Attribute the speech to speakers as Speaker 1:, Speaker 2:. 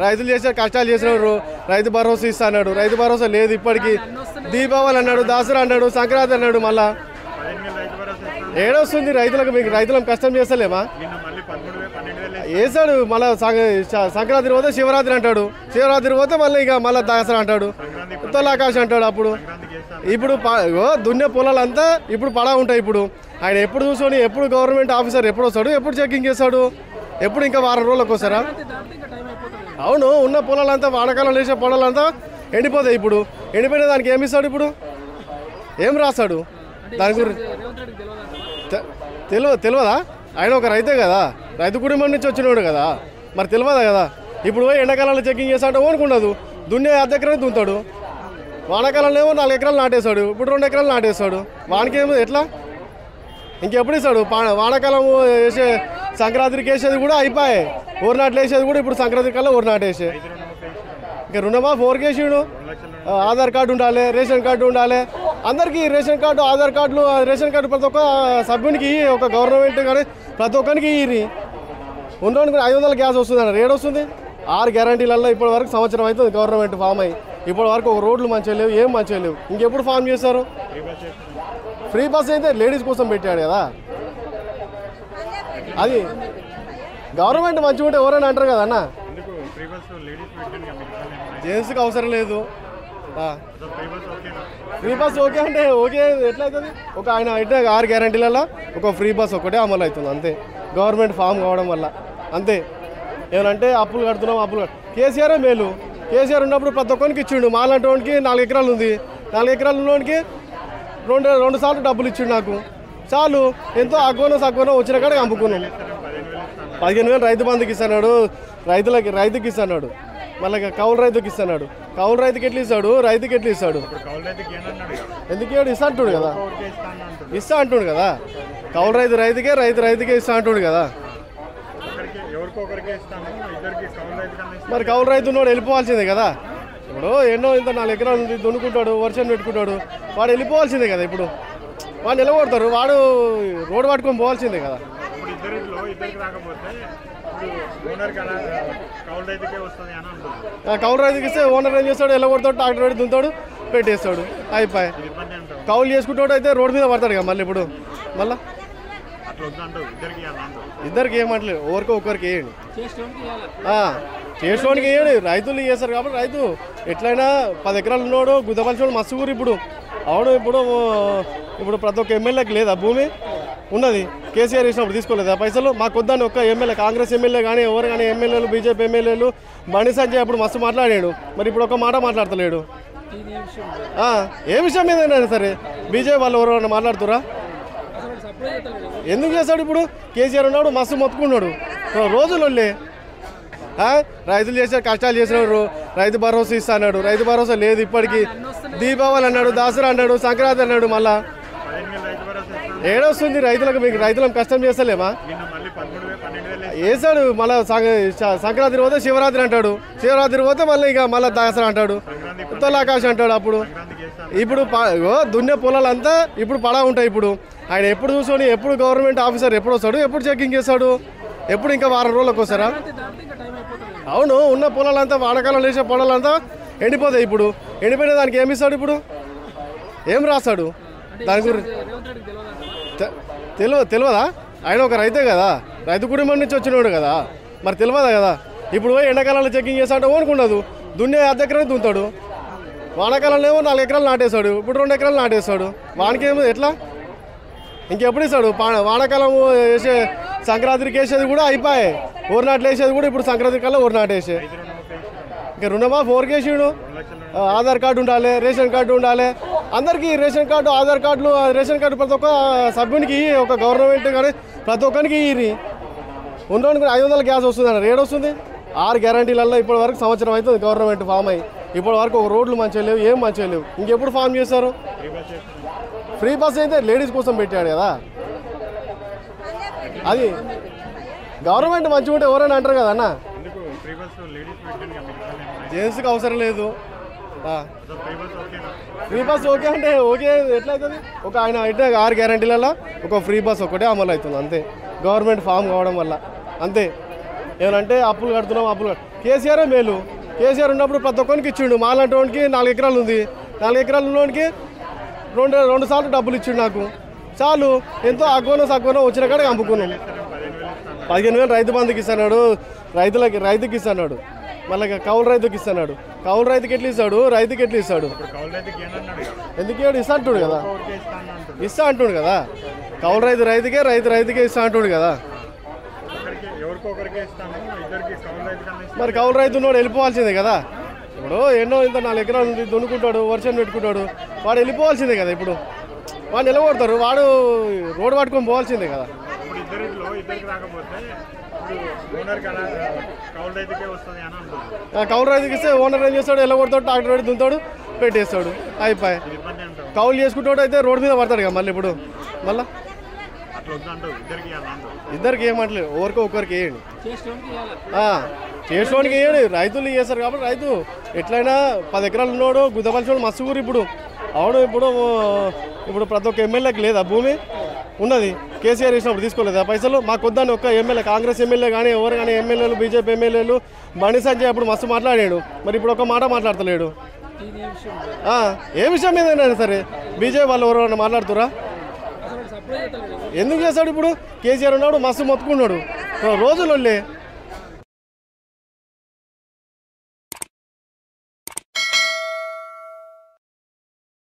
Speaker 1: రైతులు చేసే కష్టాలు చేసినారు, రైతు భరోసా ఇస్తాడు, రైతు భరోసా లేదు ఇప్పటికీ. దీపావళి అన్నాడు, దసరా అన్నాడు, సంక్రాంతి అన్నాడు, మళ్ళా ఏడొస్తుంది రైతులకు? మీకు రైతులకు కష్టం చేస్తలేమా? వేసాడు మళ్ళీ సంక్రాంతి పోతే శివరాత్రి అంటాడు, శివరాత్రి పోతే మళ్ళీ ఇక మళ్ళీ దసరా అంటాడు, తొలాకాశం అంటాడు. అప్పుడు ఇప్పుడు దున్నే పొలాలంతా ఇప్పుడు పడా ఉంటాయి. ఇప్పుడు ఆయన ఎప్పుడు చూసుకొని ఎప్పుడు గవర్నమెంట్ ఆఫీసర్ ఎప్పుడు వస్తాడు, ఎప్పుడు చెకింగ్ చేస్తాడు, ఎప్పుడు ఇంకా వారం రోజులకు వస్తారా? అవును, ఉన్న పొలాలంతా వానకాలం వేసే పొలాలంతా ఎండిపోతాయి. ఇప్పుడు ఎండిపోయిన దానికి ఏమి ఇస్తాడు? ఇప్పుడు ఏం రాస్తాడు దాని గురించి? తెలియదా? ఆయన ఒక రైతే కదా, రైతు కుటుంబం నుంచి వచ్చినవాడు కదా, మరి తెలియదా కదా? ఇప్పుడు పోయి ఎండాకాలంలో చెకింగ్ చేస్తాడు, ఓనుకుండదు, దున్నే అర్ధెకరాన్ని దున్తాడు. వానాకాలంలో ఏమో 4 ఎకరాలు నాటేస్తాడు, ఇప్పుడు 2 ఎకరాలు నాటేస్తాడు. వానికి ఏమో ఎట్లా ఇంకెప్పుడు ఇస్తాడు? వానాకాలం వేసే సంక్రాంతికి వేసేది కూడా అయిపోయాయి, ఊరు నాట్లు వేసేది కూడా ఇప్పుడు సంక్రాంతి కల్లా ఊరు నాటేసే. ఇంకా రుణమాఫీ ఓరికేసాడు. ఆధార్ కార్డు ఉండాలి, రేషన్ కార్డు ఉండాలి, అందరికీ రేషన్ కార్డు, ఆధార్ కార్డులు. రేషన్ కార్డు ప్రతి ఒక్క సభ్యునికి, ఒక గవర్నమెంట్ కానీ ప్రతి ఒక్కరికి ఇవి ఉండడానికి 500 గ్యాస్ వస్తుంది అన్నారు. ఏడొస్తుంది? 6 గ్యారంటీలలో ఇప్పటి వరకు సంవత్సరం అవుతుంది గవర్నమెంట్ ఫామ్ అయ్యి. ఇప్పటి వరకు ఒక రోడ్లు మంచిగా లేవు, ఏం మంచిగా లేవు. ఇంకెప్పుడు ఫామ్ చేస్తారు? ఫ్రీ బస్ అయితే లేడీస్ కోసం పెట్టాడు కదా, అది గవర్నమెంట్ మంచిగా ఉంటే ఎవరైనా అంటారు కదా అన్న. జెంట్స్కి అవసరం లేదు. ఫ్రీ బస్ ఓకే అంటే ఓకే, ఎట్లా అవుతుంది? ఒక ఆయన అయితే 6 గ్యారంటీలలో ఒక ఫ్రీ బస్ ఒకటే అమలు అవుతుంది అంతే, గవర్నమెంట్ ఫామ్ కావడం వల్ల అంతే. ఏమంటే అప్పులు కడుతున్నాం, కేసీఆరే మేలు. కేసీఆర్ ఉన్నప్పుడు ప్రతి ఒక్కరికి ఇచ్చిండు. మాలాంటి వాడికి 4 ఎకరాలు ఉంది, 4 ఎకరాలు ఉన్నవాడికి 2 సార్లు డబ్బులు ఇచ్చిండు నాకు, చాలు. ఎంతో అగ్గునం వచ్చిన కాడికి అమ్ముకున్నాం. 15,000 రైతు బంధుకి ఇస్తున్నాడు, రైతుకి ఇస్తున్నాడు, మళ్ళీ కౌలు రైతుకి ఇస్తున్నాడు. కౌలు రైతుకి ఎట్లా ఇస్తాడు, రైతుకి ఎట్లా ఇస్తాడు? ఎందుకు ఇస్తా అంటుడు కదా, ఇస్తా అంటుడు కదా. కౌలు రైతుకే, రైతుకే ఇస్తా అంటుడు కదా. మరి కౌలు రైతు ఉన్నోడు వెళ్ళిపోవాల్సిందే కదా. ఇప్పుడు ఎన్నో ఇంత 4 ఎకరాలు దున్నుకుంటాడు, వర్షం పెట్టుకుంటాడు, వాడు వెళ్ళిపోవాల్సిందే కదా. ఇప్పుడు వాడు నిలబడతారు, వాడు రోడ్డు పట్టుకొని పోవాల్సిందే కదా. కౌలు రైతుకి ఇస్తే ఓనర్ ఏం చేస్తాడు? వెళ్ళగొడతాడు, ట్రాక్టర్ పెట్టి దున్నుతాడు, పెట్టేస్తాడు, అయిపోయి. కౌలు చేసుకుంటాడు అయితే రోడ్డు మీద పడతాడు కదా మళ్ళీ. ఇప్పుడు మళ్ళీ ఇద్దరికి ఏమంటలేదు, ఒకరికి వేయండి, చేసుకోవడానికి వేయండి. రైతులు చేస్తారు కాబట్టి రైతు ఎట్లయినా 10 ఎకరాలు ఉన్నాడు, గుద్దపలిచోడు మస్తు ఊరు. ఇప్పుడు అవును, ఇప్పుడు ప్రతి ఒక్క ఎమ్మెల్యేకి లేదా భూమి ఉన్నది. కేసీఆర్ ఇచ్చినప్పుడు తీసుకోలేదు ఆ పైసలు. మాకు వద్దని ఒక్క ఎమ్మెల్యే, కాంగ్రెస్ ఎమ్మెల్యే కానీ ఎవరు కానీ ఎమ్మెల్యేలు, బీజేపీ ఎమ్మెల్యేలు, బండి సంజయ్ అప్పుడు మస్తు మాట్లాడాడు, మరి ఇప్పుడు ఒక మాట మాట్లాడతలేడు. ఏ విషయం ఏదైనా సరే బీజేపీ వాళ్ళు ఎవరైనా మాట్లాడుతురా? ఎందుకు చేస్తాడు? ఇప్పుడు కేసీఆర్ ఉన్నాడు, మస్తు మొత్తుకున్నాడు, రోజులొల్లే. రైతులు చేసే కష్టాలు చేసినారు, రైతు భరోసా ఇస్తాడు, రైతు భరోసా లేదు ఇప్పటికీ. దీపావళి అన్నాడు, దసరా అన్నాడు, సంక్రాంతి అన్నాడు, మళ్ళా ఏడొస్తుంది రైతులకు? మీకు రైతులకు కష్టం చేస్తలేమా? వేసాడు మళ్ళీ సంక్రాంతి పోతే శివరాత్రి అంటాడు, శివరాత్రి పోతే మళ్ళీ ఇక మళ్ళీ దసరా అంటాడు, తొలాకాశం అంటాడు. అప్పుడు ఇప్పుడు దున్నే పొలాలంతా ఇప్పుడు పడా ఉంటాయి. ఇప్పుడు ఆయన ఎప్పుడు చూసుకొని ఎప్పుడు గవర్నమెంట్ ఆఫీసర్ ఎప్పుడు వస్తాడు, ఎప్పుడు చెకింగ్ చేస్తాడు, ఎప్పుడు ఇంకా వారం రోజులకు వస్తారా? అవును, ఉన్న పొలాలంతా వానకాలం వేసే పొలాలంతా ఎండిపోతాయి. ఇప్పుడు ఎండిపోయిన దానికి ఏమి ఇస్తాడు? ఇప్పుడు ఏం రాస్తాడు దాని గురించి? తెలియదా? ఆయన ఒక రైతే కదా, రైతు కుటుంబం నుంచి వచ్చినవాడు కదా, మరి తెలియదా కదా? ఇప్పుడు పోయి ఎండాకాలంలో చెకింగ్ చేస్తాడు, ఓనుకుండదు, దున్నే అర్ధెకరాన్ని దున్తాడు. వానాకాలంలో ఏమో 4 ఎకరాలు నాటేస్తాడు, ఇప్పుడు 2 ఎకరాలు నాటేస్తాడు. వానికి ఏమో ఎట్లా ఇంకెప్పుడు ఇస్తాడు? వానాకాలం వేసే సంక్రాంతికి వేసేది కూడా అయిపోయాయి, ఊరు నాట్లు వేసేది కూడా ఇప్పుడు సంక్రాంతి కల్లా ఊరు నాటేసే. ఇంకా రుణమాఫీ ఓరికేసాడు. ఆధార్ కార్డు ఉండాలి, రేషన్ కార్డు ఉండాలి, అందరికీ రేషన్ కార్డు, ఆధార్ కార్డులు. రేషన్ కార్డు ప్రతి ఒక్క సభ్యునికి, ఒక గవర్నమెంట్ కానీ ప్రతి ఒక్కరికి ఇవి ఉండడానికి 500 గ్యాస్ వస్తుంది అన్నారు. ఏడొస్తుంది? 6 గ్యారంటీలలో ఇప్పటి వరకు సంవత్సరం అవుతుంది గవర్నమెంట్ ఫామ్ అయ్యి. ఇప్పటి వరకు ఒక రోడ్లు మంచిగా లేవు, ఏం మంచిగా లేవు. ఇంకెప్పుడు ఫామ్ చేస్తారు? ఫ్రీ బస్ అయితే లేడీస్ కోసం పెట్టాడు కదా, అది గవర్నమెంట్ మంచిగా ఉంటే ఎవరైనా అంటారు కదా అన్న. జెంట్స్కి అవసరం లేదు. ఫ్రీ బస్ ఓకే అంటే ఓకే, ఎట్లా అవుతుంది? ఒక ఆయన అయితే 6 గ్యారంటీలలో ఒక ఫ్రీ బస్ ఒకటే అమలు అవుతుంది అంతే, గవర్నమెంట్ ఫామ్ కావడం వల్ల అంతే. ఏమంటే అప్పులు కడుతున్నాం, కేసీఆరే మేలు. కేసీఆర్ ఉన్నప్పుడు ప్రతి ఒక్కరికి ఇచ్చిండు. మాలాంటి వాడికి 4 ఎకరాలు ఉంది. 4 ఎకరాలు ఉన్నవాడికి రెండు సార్లు డబ్బులు ఇచ్చిండు నాకు. చాలు, ఎంతో అగ్గోనో వచ్చిన కాడికి అమ్ముకున్నాం. 15,000 రైతు బంధుకి ఇస్తున్నాడు, రైతుకి ఇస్తున్నాడు. మళ్ళీ కౌలు రైతుకి ఇస్తున్నాడు. కౌలు రైతుకి ఎట్లా ఇస్తాడు, రైతుకి ఎట్లా ఇస్తాడు? ఎందుకు ఇస్తా అంటుడు కదా, ఇస్తా అంటుడు కదా. కౌలు రైతుకే రైతుకే ఇస్తా అంటుడు కదా. మరి కౌలు రైతు నోడు వెళ్ళిపోవాల్సిందే కదా. ఇప్పుడు ఇంత 4 ఎకరాలు ఉంది, దున్నుకుంటాడు, వర్షం పెట్టుకుంటాడు, వాడు వెళ్ళిపోవాల్సిందే కదా. ఇప్పుడు వాడు నిలబడతారు, వాడు రోడ్డు పట్టుకొని పోవాల్సిందే కదా. కౌలు రైతుకి ఇస్తే ఓనర్ ఏం చేస్తాడు, వెళ్ళగొడతాడు, ట్రాక్టర్ పెట్టి దున్నుతాడు, పెట్టేస్తాడు, అయిపోయి. కౌలు చేసుకుంటాడు అయితే రోడ్డు మీద పడతాడు కదా. మళ్ళీ ఇప్పుడు మళ్ళీ ఇద్దరికి ఏమంటలేదు, ఒకరికి వేయండి, చేసుకోవడానికి వేయండి. రైతులు చేస్తారు కాబట్టి రైతు ఎట్లయినా 10 ఎకరాలు ఉన్నాడు, గుద్దపలిచోడు మస్తు ఊరు. ఇప్పుడు అవును, ఇప్పుడు ప్రతి ఒక్క ఎమ్మెల్యేకి లేదా భూమి ఉన్నది. కేసీఆర్ ఇచ్చినప్పుడు తీసుకోలేదు ఆ పైసలు. మాకు వద్దని ఒక్క ఎమ్మెల్యే, కాంగ్రెస్ ఎమ్మెల్యే కానీ ఎవరు కానీ ఎమ్మెల్యేలు, బీజేపీ ఎమ్మెల్యేలు, బండి సంజయ్ అప్పుడు మస్తు మాట్లాడాడు. మరి ఇప్పుడు ఒక మాట మాట్లాడతలేడు. ఏ విషయం మీదైనా సరే బీజేపీ వాళ్ళు ఎవరైనా మాట్లాడుతురా? ఎందుకు చేస్తాడు? ఇప్పుడు కేసీఆర్ ఉన్నాడు, మస్తు మొత్తుకున్నాడు, రోజులు